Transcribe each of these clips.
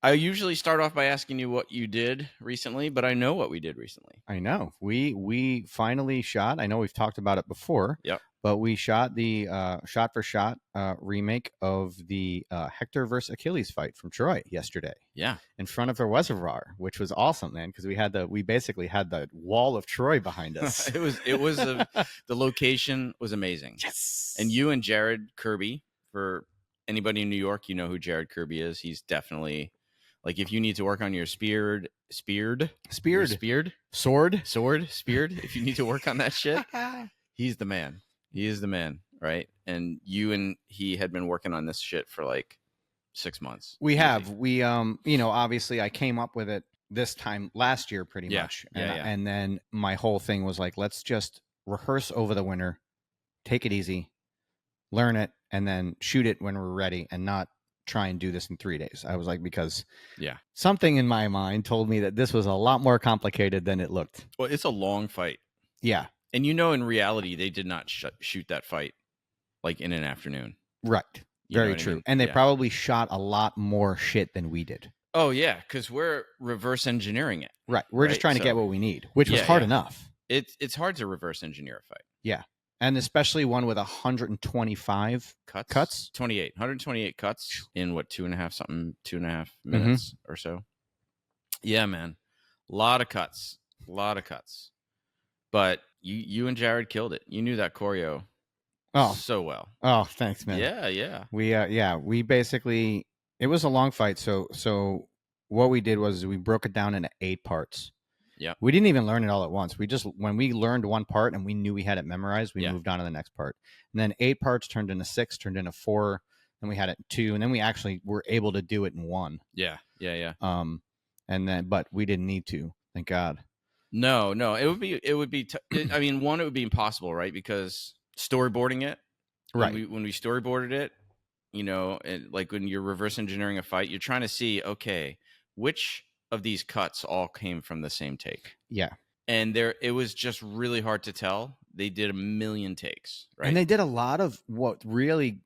I usually start off by asking you what you did recently, but I know what we did recently. I know. We finally shot. I know we've talked about it before. Yep. But we shot the shot for shot remake of the Hector versus Achilles fight from Troy yesterday. Yeah. In front of a reservoir, which was awesome, man, because we basically had the wall of Troy behind us. the location was amazing. Yes. And you and Jared Kirby, for anybody in New York, you know who Jared Kirby is. He's definitely like, if you need to work on your speared, if you need to work on that shit, he's the man. He is the man, right? And you and he had been working on this shit for like 6 months. We have. We obviously I came up with it this time last year pretty much. And then my whole thing was like, let's just rehearse over the winter, take it easy, learn it, and then shoot it when we're ready and not try and do this in 3 days. I was like, because something in my mind told me that this was a lot more complicated than it looked. Well, it's a long fight. Yeah. And in reality, they did not shoot that fight like in an afternoon. Right. Very true. I mean? And they probably shot a lot more shit than we did. Oh, yeah, because we're reverse engineering it. Right. We're just trying to get what we need, which was hard enough. It's hard to reverse engineer a fight. Yeah. And especially one with 125 cuts. 128 cuts in what, 2.5 minutes or so. Yeah, man. A lot of cuts. But you and Jared killed it. You knew that choreo so well. Oh, thanks, man. Yeah. We basically, it was a long fight. So what we did was we broke it down into 8 parts. Yeah. We didn't even learn it all at once. When we learned one part and we knew we had it memorized, we moved on to the next part. And then 8 parts turned into 6, turned into 4. Then we had it 2, and then we actually were able to do it in 1. Yeah. And then, but we didn't need to, thank God. No, it would be, it would be impossible, right? Because storyboarding it, right. When we storyboarded it, like when you're reverse engineering a fight, you're trying to see, okay, which of these cuts all came from the same take. Yeah. And it was just really hard to tell. They did a million takes, right? And they did a lot of what really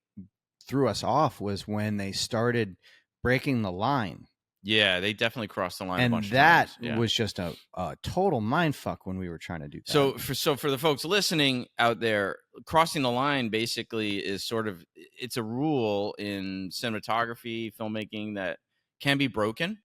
threw us off was when they started breaking the line. Yeah, they definitely crossed the line and a bunch of times. That was just a total mindfuck when we were trying to do that. So for the folks listening out there, crossing the line basically is it's a rule in cinematography, filmmaking that can be broken.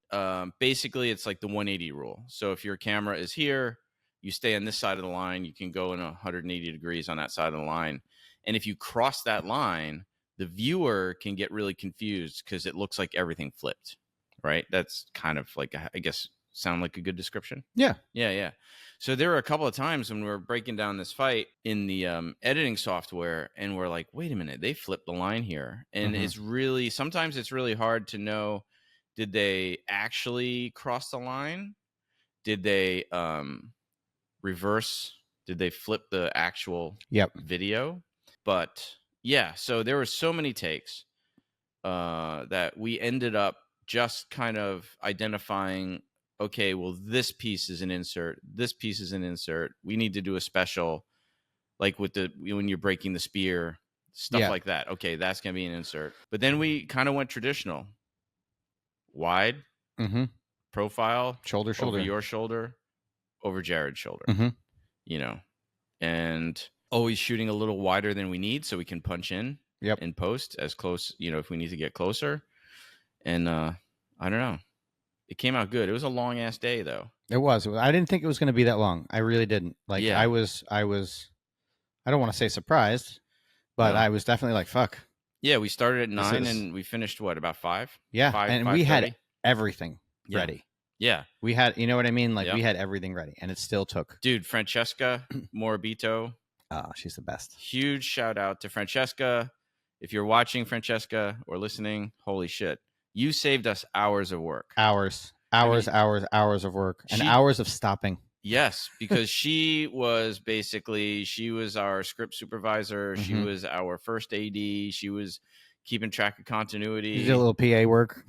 Basically, it's like the 180 rule. So if your camera is here, you stay on this side of the line, you can go in 180 degrees on that side of the line. And if you cross that line, the viewer can get really confused because it looks like everything flipped. Right. That's kind of like, I guess, sound like a good description. Yeah. So there were a couple of times when we were breaking down this fight in the editing software and we're like, wait a minute, they flipped the line here. And sometimes it's really hard to know, did they actually cross the line? Did they reverse? Did they flip the actual video? But yeah, so there were so many takes that we ended up just kind of identifying, okay, well, this piece is an insert. This piece is an insert. We need to do a special, like when you're breaking the spear, stuff like that. Okay, that's going to be an insert. But then we kind of went traditional. Wide, profile, shoulder, over your shoulder, over Jared's shoulder, and always shooting a little wider than we need so we can punch in in post as close, if we need to get closer. And I don't know. It came out good. It was a long ass day though. It was. I didn't think it was going to be that long. I really didn't. Like I was, I don't want to say surprised, but I was definitely like, fuck. Yeah. We started at 9 and we finished about 5. Yeah. 5, and we had everything ready. Yeah. We had, you know what I mean? Like we had everything ready and it still took. Dude, Francesca Morabito. Oh, she's the best. Huge shout out to Francesca. If you're watching, Francesca, or listening, holy shit. You saved us hours of work. Hours of work and hours of stopping. Yes, because she was our script supervisor. She was our first AD. She was keeping track of continuity. She did a little PA work,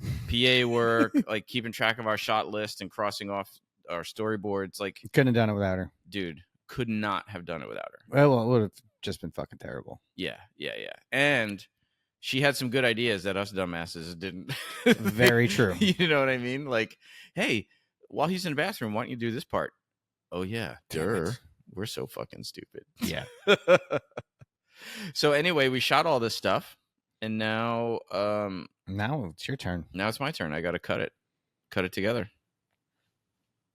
like keeping track of our shot list and crossing off our storyboards. Like, couldn't have done it without her. Dude, could not have done it without her. Well, it would have just been fucking terrible. Yeah. And she had some good ideas that us dumbasses didn't. Very true. You know what I mean? Like, hey, while he's in the bathroom, why don't you do this part? Oh yeah, we're so fucking stupid. Yeah. So anyway, we shot all this stuff, and now it's your turn. Now it's my turn. I got to cut it together.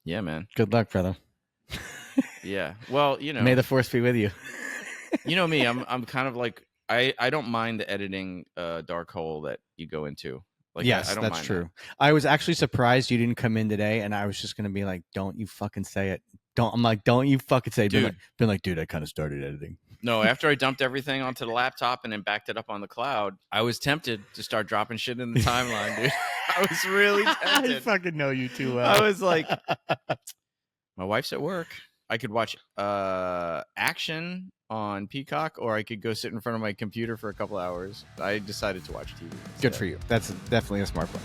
Yeah, man. Good luck, brother. Yeah. Well, may the force be with you. You know me. I'm kind of like I don't mind the editing dark hole that you go into. Like, yes, I don't that's mind true. that. I was actually surprised you didn't come in today, and I was just gonna be like, "Don't you fucking say it." Don't you fucking say it. Dude. Been like, dude, I kind of started editing. No, after I dumped everything onto the laptop and then backed it up on the cloud, I was tempted to start dropping shit in the timeline, dude. I was really tempted. I fucking know you too well. I was like, my wife's at work. I could watch action on Peacock, or I could go sit in front of my computer for a couple hours. I decided to watch TV. Good for you. That's definitely a smart plan.